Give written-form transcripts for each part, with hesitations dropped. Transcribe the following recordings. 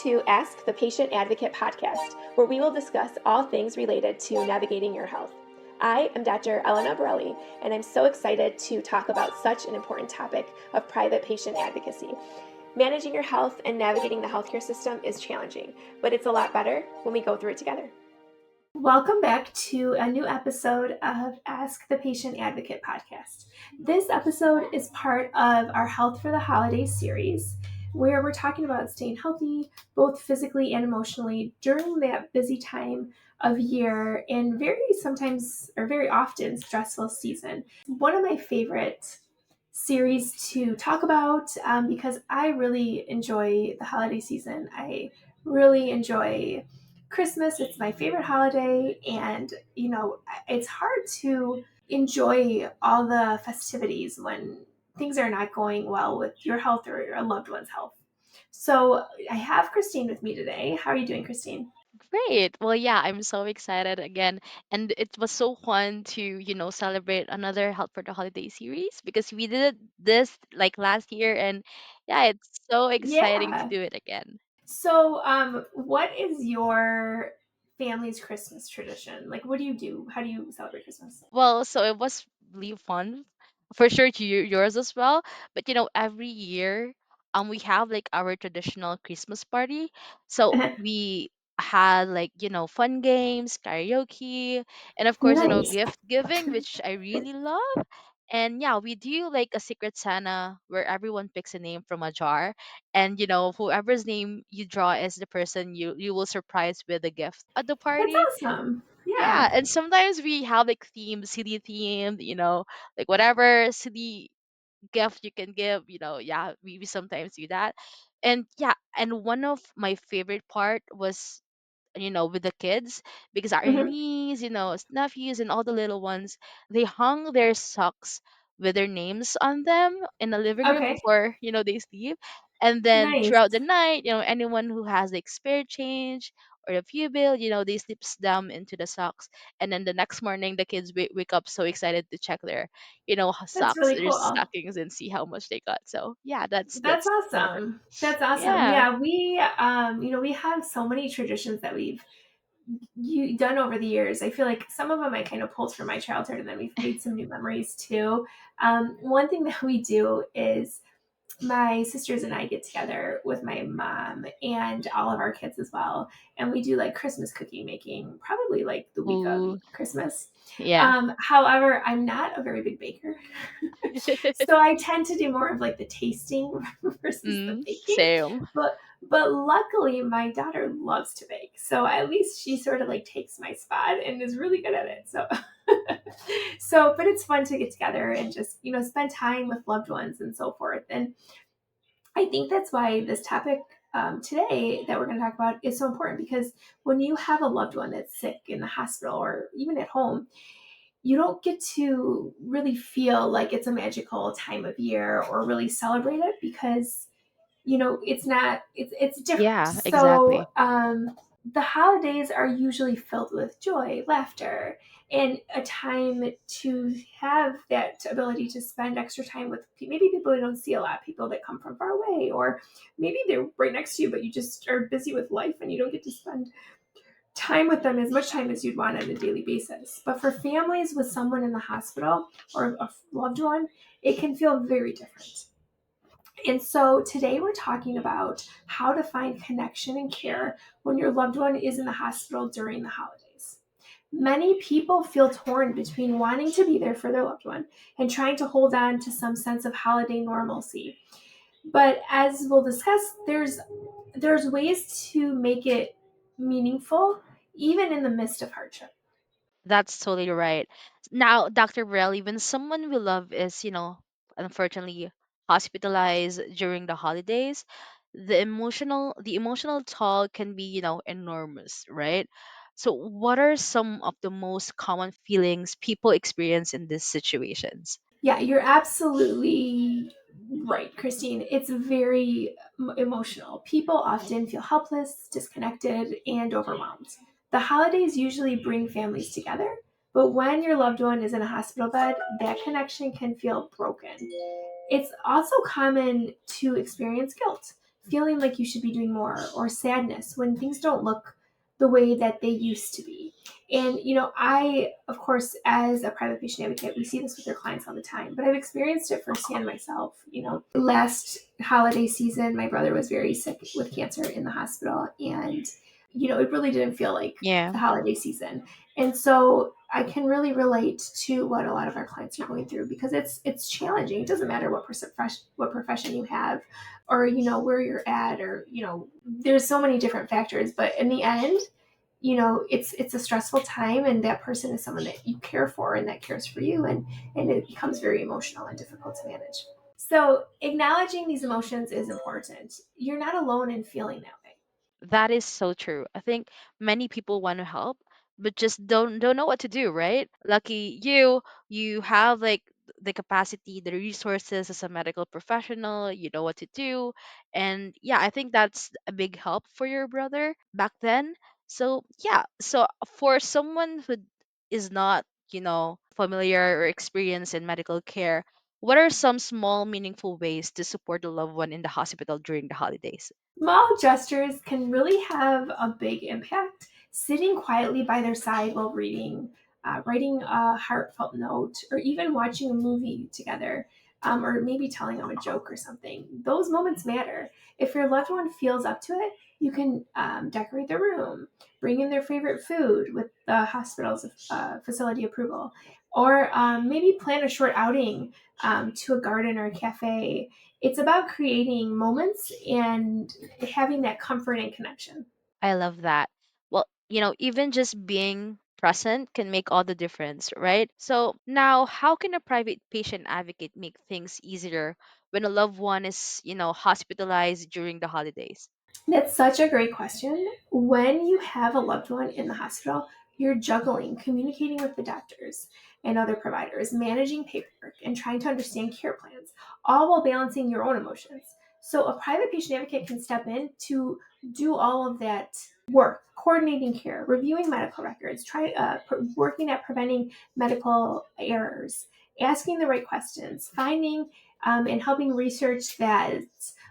to Ask the Patient Advocate podcast, where we will discuss all things related to navigating your health. I am Dr. Elena Borrelli, and I'm so excited to talk about such an important topic of private patient advocacy. Managing your health and navigating the healthcare system is challenging, but it's a lot better when we go through it together. Welcome back to a new episode of Ask the Patient Advocate podcast. This episode is part of our Health for the Holidays series, where we're talking about staying healthy, both physically and emotionally, during that busy time of year and very often stressful season. One of my favorite series to talk about because I really enjoy the holiday season. I really enjoy Christmas. It's my favorite holiday, and it's hard to enjoy all the festivities when things are not going well with your health or a loved one's health. So I have Christine with me today. How are you doing, Christine? Great. Well, yeah, I'm so excited again. And it was so fun to, celebrate another Help for the Holiday series because we did this like last year. And yeah, it's so exciting to Yeah. do it again. So, what is your family's Christmas tradition? Like, what do you do? How do you celebrate Christmas? Well, so it was really fun for sure to yours as well. But every year, we have like our traditional Christmas party. So we had like fun games, karaoke, and of course Nice. gift giving, which I really love. And yeah, we do like a secret Santa where everyone picks a name from a jar, and whoever's name you draw is the person you will surprise with a gift at the That's party. awesome. Yeah, Yeah. and sometimes we have like city themed, like whatever city gift you can give, yeah, we sometimes do that. And yeah, and one of my favorite part was with the kids because our Hmm. niece, nephews, and all the little ones, they hung their socks with their names on them in the living room Okay. before, they sleep. And then Nice. throughout the night, anyone who has like spare change or a few bill, they slips them into the socks. And then the next morning, the kids wake up so excited to check their, That's socks, really their cool. stockings and see how much they got. So yeah, that's That's one of our, awesome. That's awesome. yeah. Yeah, we have so many traditions that we've done over the years. I feel like some of them I kind of pulled from my childhood, and then we've made some new memories too. One thing that we do is my sisters and I get together with my mom and all of our kids as well. And we do like Christmas cookie making, probably like the week of Ooh, Christmas. yeah. However, I'm not a very big baker. So I tend to do more of like the tasting versus the baking. Same. But luckily my daughter loves to bake. So at least she sort of like takes my spot and is really good at it. So but it's fun to get together and just, spend time with loved ones and so forth. And I think that's why this topic today that we're going to talk about is so important, because when you have a loved one that's sick in the hospital or even at home, you don't get to really feel like it's a magical time of year or really celebrate it, because it's different. Yeah, So exactly. the holidays are usually filled with joy, laughter, and a time to have that ability to spend extra time with maybe people you don't see a lot, people that come from far away, or maybe they're right next to you, but you just are busy with life and you don't get to spend time with them as much time as you'd want on a daily basis. But for families with someone in the hospital or a loved one, it can feel very different. And so today we're talking about how to find connection and care when your loved one is in the hospital during the holidays. Many people feel torn between wanting to be there for their loved one and trying to hold on to some sense of holiday normalcy. But as we'll discuss, there's ways to make it meaningful even in the midst of hardship. That's totally right. Now, Dr. Borelli, when someone we love is, unfortunately hospitalized during the holidays, the emotional toll can be, enormous, right? So what are some of the most common feelings people experience in these situations? Yeah, you're absolutely right, Christine. It's very emotional. People often feel helpless, disconnected, and overwhelmed. The holidays usually bring families together, but when your loved one is in a hospital bed, that connection can feel broken. It's also common to experience guilt, feeling like you should be doing more, or sadness when things don't look the way that they used to be. And, I, of course, as a private patient advocate, we see this with our clients all the time, but I've experienced it firsthand myself. Last holiday season, my brother was very sick with cancer in the hospital, and, it really didn't feel like Yeah. the holiday season. And so I can really relate to what a lot of our clients are going through, because it's challenging. It doesn't matter what profession you have, or where you're at, or there's so many different factors, but in the end, it's a stressful time, and that person is someone that you care for and that cares for you, and it becomes very emotional and difficult to manage. So acknowledging these emotions is important. You're not alone in feeling that way. That is so true. I think many people want to help, but just don't know what to do, right? Lucky you, you have like the capacity, the resources as a medical professional, you know what to do. And yeah, I think that's a big help for your brother back then. So yeah, so for someone who is not, familiar or experienced in medical care, what are some small meaningful ways to support a loved one in the hospital during the holidays? Small gestures can really have a big impact. Sitting quietly by their side while reading, writing a heartfelt note, or even watching a movie together, or maybe telling them a joke or something. Those moments matter. If your loved one feels up to it, you can decorate their room, bring in their favorite food with the hospital's facility approval, or maybe plan a short outing to a garden or a cafe. It's about creating moments and having that comfort and connection. I love that. Well, even just being present can make all the difference, right? So, now how can a private patient advocate make things easier when a loved one is, hospitalized during the holidays? That's such a great question. When you have a loved one in the hospital, you're juggling, communicating with the doctors and other providers, managing paperwork, and trying to understand care plans, all while balancing your own emotions. So, a private patient advocate can step in to do all of that work, coordinating care, reviewing medical records, working at preventing medical errors, asking the right questions, finding and helping research that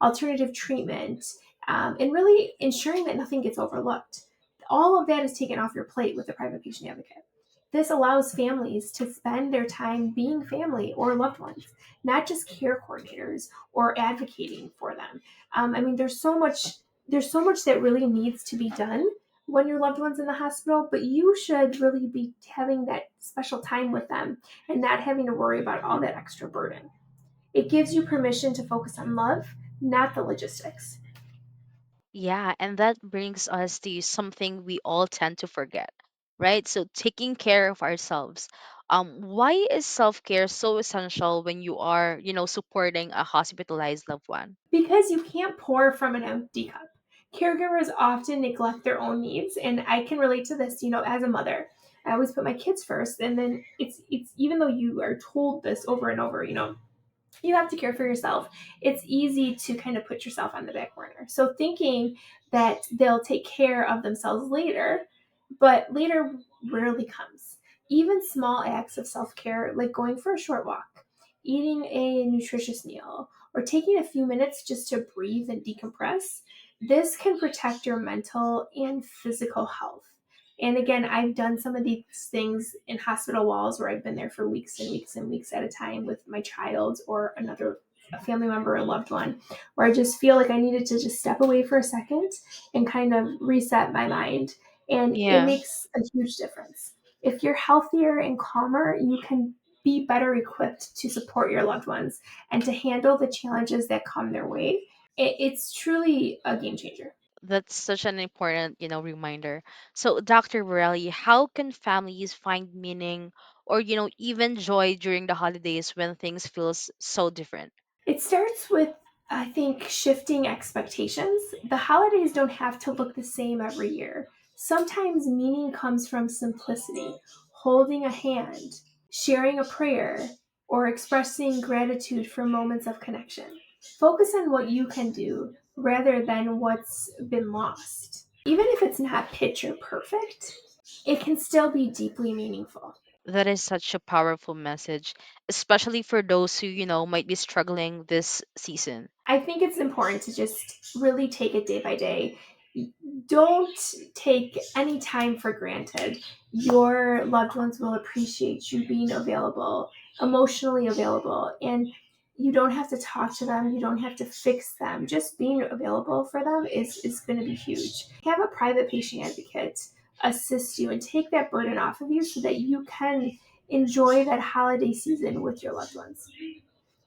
alternative treatment, and really ensuring that nothing gets overlooked. All of that is taken off your plate with a private patient advocate. This allows families to spend their time being family or loved ones, not just care coordinators or advocating for them. There's so much that really needs to be done when your loved one's in the hospital, but you should really be having that special time with them and not having to worry about all that extra burden. It gives you permission to focus on love, not the logistics. Yeah, and that brings us to something we all tend to forget, right? So, taking care of ourselves. Why is self-care so essential when you are, supporting a hospitalized loved one? Because you can't pour from an empty cup. Caregivers often neglect their own needs, and I can relate to this, as a mother. I always put my kids first, and then it's even though you are told this over and over, you have to care for yourself. It's easy to kind of put yourself on the back burner. So thinking that they'll take care of themselves later, but later rarely comes. Even small acts of self care, like going for a short walk, eating a nutritious meal, or taking a few minutes just to breathe and decompress, this can protect your mental and physical health. And again, I've done some of these things in hospital walls where I've been there for weeks and weeks and weeks at a time with my child or a family member or loved one, where I just feel like I needed to just step away for a second and kind of reset my mind. And it Yeah. makes a huge difference. If you're healthier and calmer, you can be better equipped to support your loved ones and to handle the challenges that come their way. It's truly a game changer. That's such an important, reminder. So, Dr. Borelli, how can families find meaning or, even joy during the holidays when things feels so different? It starts with, I think, shifting expectations. The holidays don't have to look the same every year. Sometimes meaning comes from simplicity, holding a hand, sharing a prayer, or expressing gratitude for moments of connection. Focus on what you can do rather than what's been lost. Even if it's not picture perfect, it can still be deeply meaningful. That is such a powerful message, especially for those who, might be struggling this season. I think it's important to just really take it day by day. Don't take any time for granted. Your loved ones will appreciate you being available, emotionally available, and you don't have to talk to them, you don't have to fix them. Just being available for them is going to be huge. Have a private patient advocate assist you and take that burden off of you so that you can enjoy that holiday season with your loved ones.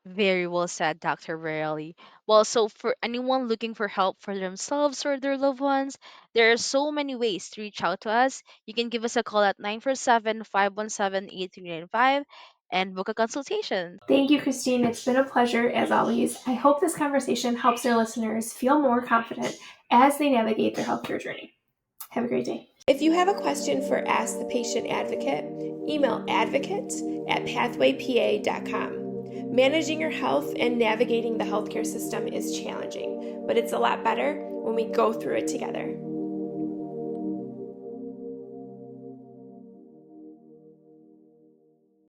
Very well said, Dr. Rarely. Well, so for anyone looking for help for themselves or their loved ones, there are so many ways to reach out to us. You can give us a call at 947-517-8395 and book a consultation. Thank you, Christine. It's been a pleasure as always. I hope this conversation helps our listeners feel more confident as they navigate their healthcare journey. Have a great day. If you have a question for Ask the Patient Advocate, email advocate@pathwaypa.com. Managing your health and navigating the healthcare system is challenging, but it's a lot better when we go through it together.